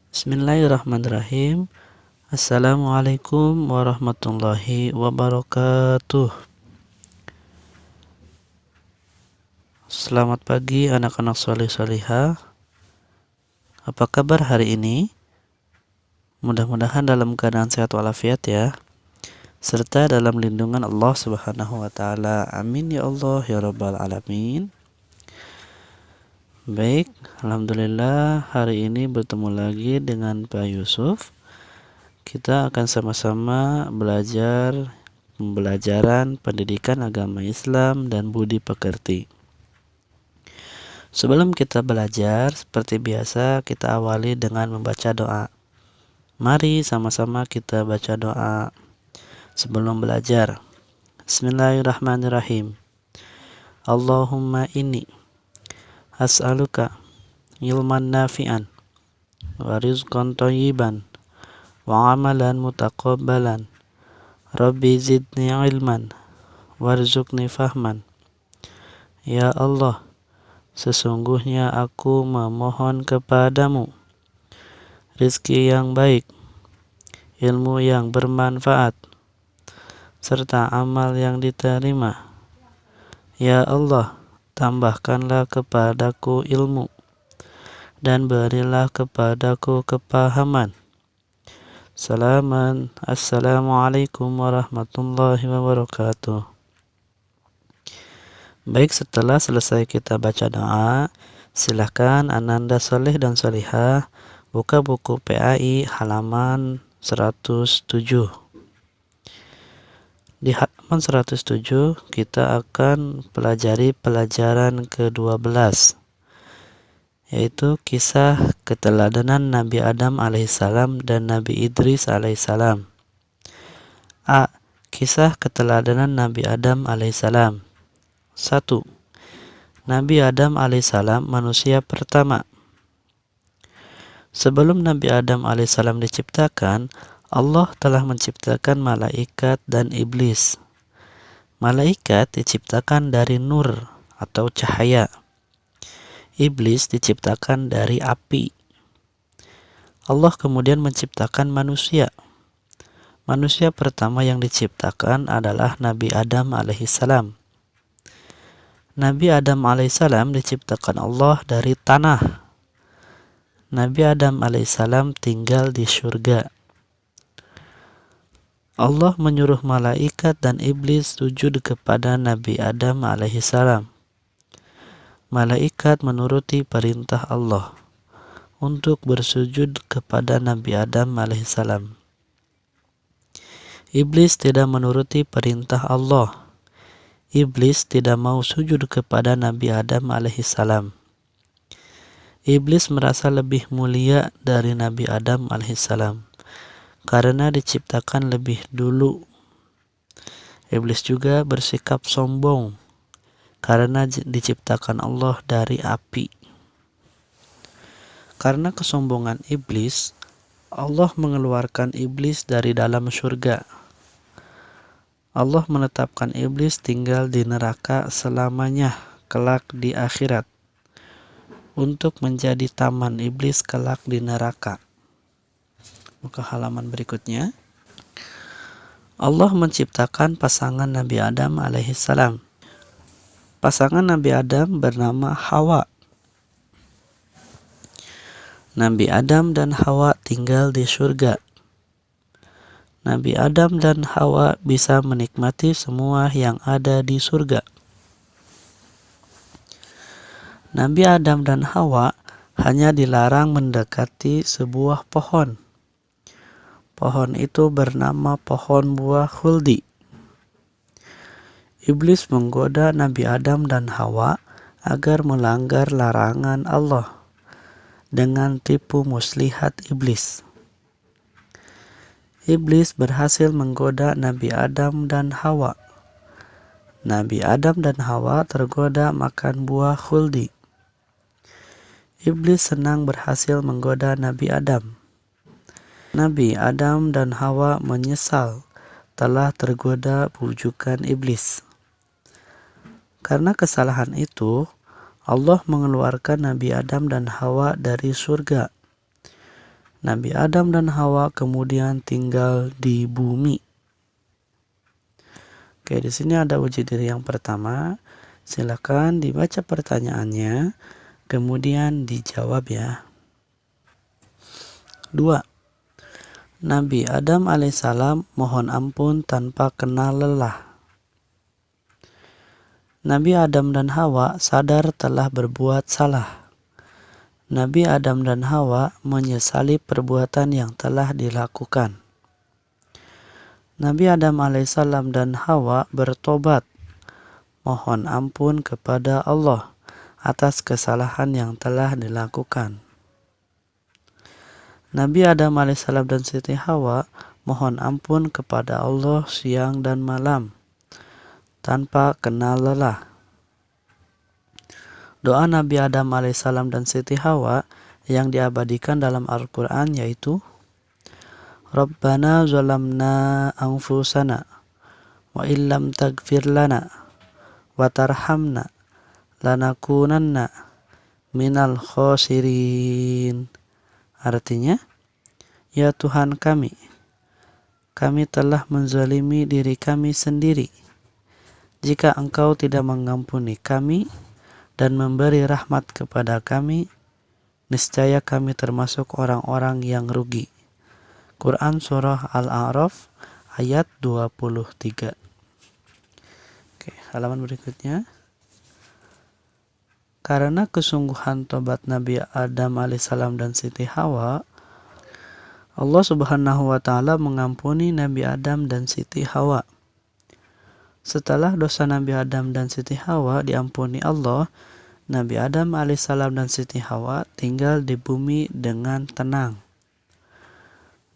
Bismillahirrahmanirrahim. Assalamualaikum warahmatullahi wabarakatuh. Selamat pagi anak-anak soleh solihah. Apa kabar hari ini? Mudah-mudahan dalam keadaan sehat walafiat ya, serta dalam lindungan Allah Subhanahu wa taala. Amin ya Allah ya rabbal alamin. Baik, alhamdulillah hari ini bertemu lagi dengan Pak Yusuf. Kita akan sama-sama belajar pembelajaran pendidikan agama Islam dan budi pekerti. Sebelum kita belajar, seperti biasa kita awali dengan membaca doa. Mari sama-sama kita baca doa sebelum belajar. Bismillahirrahmanirrahim. Allahumma inni as'aluka ilman nafi'an wa rizqan thayyiban wa amalan mutaqabbalan. Rabbi zidni ilman warzuqni fahman. Ya Allah, sesungguhnya aku memohon kepadamu rizki yang baik, ilmu yang bermanfaat, serta amal yang diterima. Ya Allah, tambahkanlah kepadaku ilmu dan berilah kepadaku kepahaman. Assalamualaikum warahmatullahi wabarakatuh. Baik, setelah selesai kita baca doa, silahkan Ananda Soleh dan Solihah buka buku PAI halaman 107. Di halaman 107 kita akan pelajari pelajaran ke-12, yaitu kisah keteladanan Nabi Adam alaihissalam dan Nabi Idris alaihissalam. A. Kisah keteladanan Nabi Adam alaihissalam. 1. Nabi Adam alaihissalam manusia pertama. Sebelum Nabi Adam alaihissalam diciptakan, Allah telah menciptakan malaikat dan iblis. Malaikat diciptakan dari nur atau cahaya. Iblis diciptakan dari api. Allah kemudian menciptakan manusia. Manusia pertama yang diciptakan adalah Nabi Adam alaihissalam. Nabi Adam alaihissalam diciptakan Allah dari tanah. Nabi Adam alaihissalam tinggal di surga. Allah menyuruh malaikat dan iblis sujud kepada Nabi Adam alaihissalam. Malaikat menuruti perintah Allah untuk bersujud kepada Nabi Adam alaihissalam. Iblis tidak menuruti perintah Allah. Iblis tidak mau sujud kepada Nabi Adam alaihissalam. Iblis merasa lebih mulia dari Nabi Adam alaihissalam karena diciptakan lebih dulu. Iblis juga bersikap sombong karena diciptakan Allah dari api. Karena kesombongan iblis, Allah mengeluarkan iblis dari dalam surga. Allah menetapkan iblis tinggal di neraka selamanya kelak di akhirat untuk menjadi taman iblis kelak di neraka. Buka halaman berikutnya. Allah menciptakan pasangan Nabi Adam alaihissalam. Pasangan Nabi Adam bernama Hawa. Nabi Adam dan Hawa tinggal di surga. Nabi Adam dan Hawa bisa menikmati semua yang ada di surga. Nabi Adam dan Hawa hanya dilarang mendekati sebuah pohon. Pohon itu bernama pohon buah khuldi. Iblis menggoda Nabi Adam dan Hawa agar melanggar larangan Allah dengan tipu muslihat iblis. Iblis berhasil menggoda Nabi Adam dan Hawa. Nabi Adam dan Hawa tergoda makan buah khuldi. Iblis senang berhasil menggoda Nabi Adam. Nabi Adam dan Hawa menyesal telah tergoda bujukan iblis. Karena kesalahan itu, Allah mengeluarkan Nabi Adam dan Hawa dari surga. Nabi Adam dan Hawa kemudian tinggal di bumi. Oke, di sini ada uji diri yang pertama. Silakan dibaca pertanyaannya, kemudian dijawab ya. 2. Nabi Adam alaihissalam mohon ampun tanpa kenal lelah. Nabi Adam dan Hawa sadar telah berbuat salah. Nabi Adam dan Hawa menyesali perbuatan yang telah dilakukan. Nabi Adam alaihissalam dan Hawa bertobat, mohon ampun kepada Allah atas kesalahan yang telah dilakukan. Nabi Adam alaihissalam dan Siti Hawa mohon ampun kepada Allah siang dan malam tanpa kenal lelah. Doa Nabi Adam alaihissalam dan Siti Hawa yang diabadikan dalam Al-Quran yaitu Rabbana zalamna anfusana wa illam taghfir lana wa tarhamna lanakunanna minal khosirin. Artinya, ya Tuhan kami telah menzalimi diri kami sendiri. Jika Engkau tidak mengampuni kami dan memberi rahmat kepada kami, niscaya kami termasuk orang-orang yang rugi. Quran Surah Al-A'raf ayat 23. Oke, halaman berikutnya. Karena kesungguhan tobat Nabi Adam alaihissalam dan Siti Hawa, Allah Subhanahu wa Ta'ala mengampuni Nabi Adam dan Siti Hawa. Setelah dosa Nabi Adam dan Siti Hawa diampuni Allah, Nabi Adam alaihissalam dan Siti Hawa tinggal di bumi dengan tenang.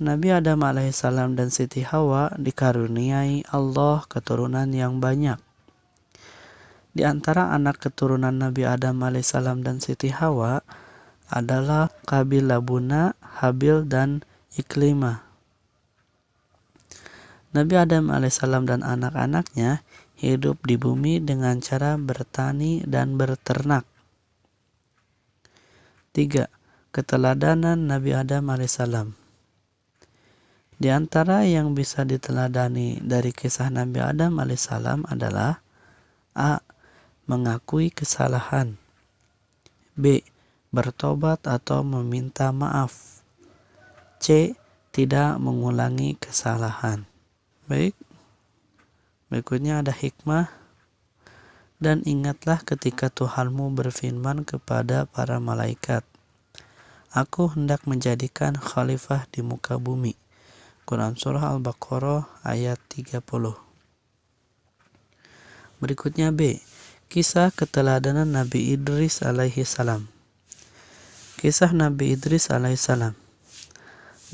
Nabi Adam alaihissalam dan Siti Hawa dikaruniai Allah keturunan yang banyak. Di antara anak keturunan Nabi Adam alaihissalam dan Siti Hawa adalah Qabil Labuna, Habil dan Iklimah. Nabi Adam alaihissalam dan anak-anaknya hidup di bumi dengan cara bertani dan berternak. 3. Keteladanan Nabi Adam alaihissalam. Di antara yang bisa diteladani dari kisah Nabi Adam alaihissalam adalah A. Mengakui kesalahan. B. Bertobat atau meminta maaf. C. Tidak mengulangi kesalahan. Baik, berikutnya ada hikmah. Dan ingatlah ketika Tuhanmu berfirman kepada para malaikat, Aku hendak menjadikan khalifah di muka bumi. Quran Surah Al-Baqarah ayat 30. Berikutnya B. Kisah keteladanan Nabi Idris alaihi salam. Kisah Nabi Idris alaihi salam.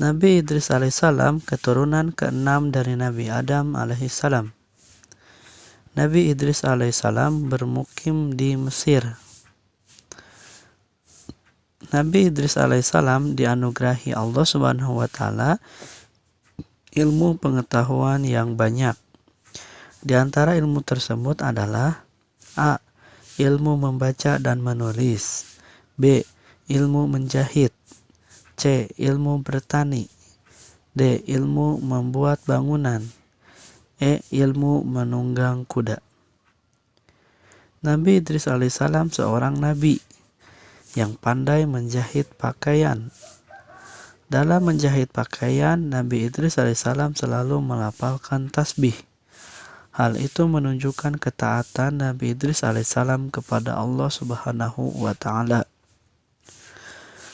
Nabi Idris alaihissalam keturunan ke-6 dari Nabi Adam alaihissalam. Nabi Idris alaihissalam bermukim di Mesir. Nabi Idris alaihissalam dianugerahi Allah Subhanahu wa Ta'ala ilmu pengetahuan yang banyak. Di antara ilmu tersebut adalah A. Ilmu membaca dan menulis. B. Ilmu menjahit. C. Ilmu bertani. D. Ilmu membuat bangunan. E. Ilmu menunggang kuda. Nabi Idris alaihissalam seorang nabi yang pandai menjahit pakaian. Dalam menjahit pakaian, Nabi Idris alaihissalam selalu melafalkan tasbih. Hal itu menunjukkan ketaatan Nabi Idris alaihissalam kepada Allah Subhanahu wa Ta'ala.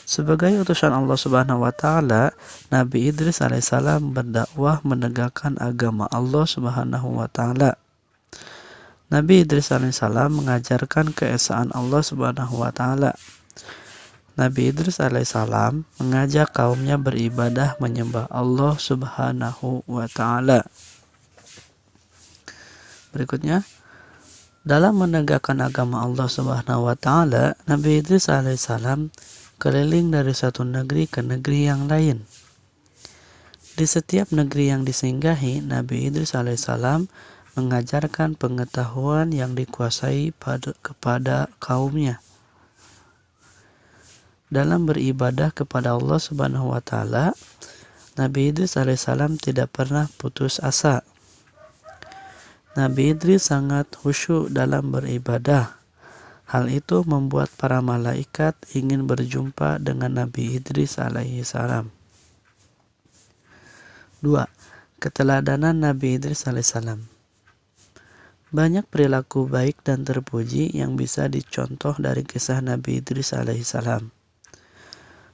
Sebagai utusan Allah Subhanahu wa Ta'ala, Nabi Idris alaihissalam berdakwah menegakkan agama Allah Subhanahu wa Ta'ala. Nabi Idris alaihissalam mengajarkan keesaan Allah Subhanahu wa Ta'ala. Nabi Idris alaihissalam mengajak kaumnya beribadah menyembah Allah Subhanahu wa Ta'ala. Berikutnya, dalam menegakkan agama Allah Subhanahu wa Ta'ala, Nabi Idris alaihissalam keliling dari satu negeri ke negeri yang lain. Di setiap negeri yang disinggahi, Nabi Idris alaihissalam mengajarkan pengetahuan yang dikuasai kepada kaumnya. Dalam beribadah kepada Allah Subhanahu wa taala, Nabi Idris alaihissalam tidak pernah putus asa. Nabi Idris sangat khusyuk dalam beribadah. Hal itu membuat para malaikat ingin berjumpa dengan Nabi Idris alaihissalam. 2. Keteladanan Nabi Idris alaihissalam. Banyak perilaku baik dan terpuji yang bisa dicontoh dari kisah Nabi Idris alaihissalam.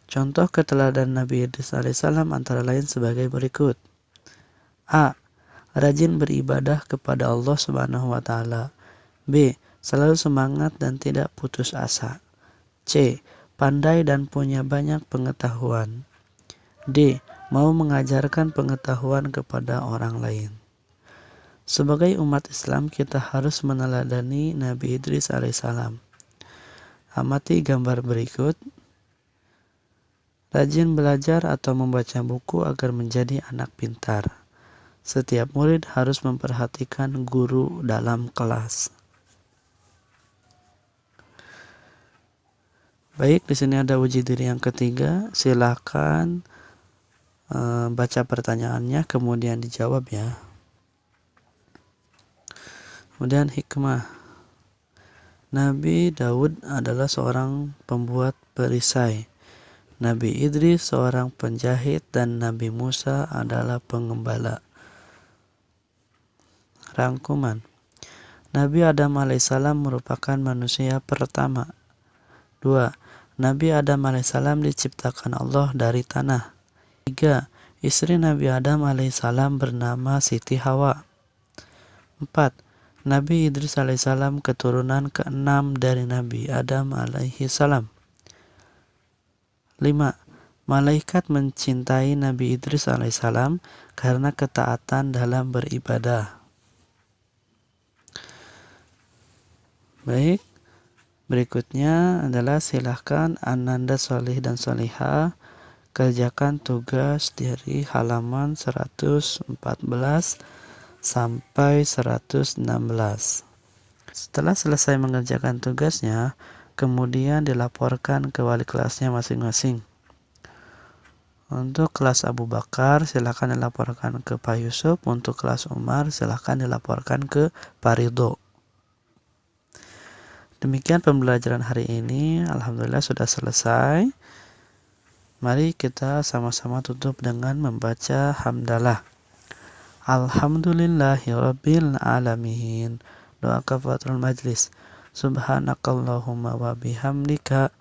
Contoh keteladanan Nabi Idris alaihissalam antara lain sebagai berikut. A. Rajin beribadah kepada Allah Subhanahu wa taala. B. Selalu semangat dan tidak putus asa. C. Pandai dan punya banyak pengetahuan. D. Mau mengajarkan pengetahuan kepada orang lain. Sebagai umat Islam, kita harus meneladani Nabi Idris alaihissalam. Amati gambar berikut. Rajin belajar atau membaca buku agar menjadi anak pintar. Setiap murid harus memperhatikan guru dalam kelas. Baik, di sini ada uji diri yang ketiga. Silakan baca pertanyaannya kemudian dijawab ya. Kemudian hikmah. Nabi Daud adalah seorang pembuat perisai. Nabi Idris seorang penjahit dan Nabi Musa adalah pengembala. Rangkuman. Nabi Adam alaihissalam merupakan manusia pertama. 2. Nabi Adam alaihissalam diciptakan Allah dari tanah. 3. Istri Nabi Adam alaihissalam bernama Siti Hawa. 4. Nabi Idris alaihissalam keturunan ke-6 dari Nabi Adam alaihissalam. 5. Malaikat mencintai Nabi Idris alaihissalam karena ketaatan dalam beribadah. Baik. Berikutnya adalah silahkan Ananda Solih dan Solihah kerjakan tugas dari halaman 114 sampai 116. Setelah selesai mengerjakan tugasnya, kemudian dilaporkan ke wali kelasnya masing-masing. Untuk kelas Abu Bakar silahkan dilaporkan ke Pak Yusuf. Untuk kelas Umar silahkan dilaporkan ke Pak Ridho. Demikian pembelajaran hari ini. Alhamdulillah sudah selesai. Mari kita sama-sama tutup dengan membaca hamdalah. Alhamdulillahirabbil alamin. Doa kafaratul majlis. Subhanakallahumma wa bihamdika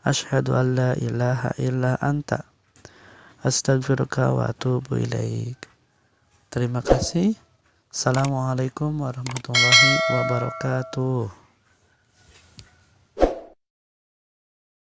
asyhadu an la ilaha illa anta astaghfiruka wa atubu ilaik. Terima kasih. Assalamualaikum warahmatullahi wabarakatuh.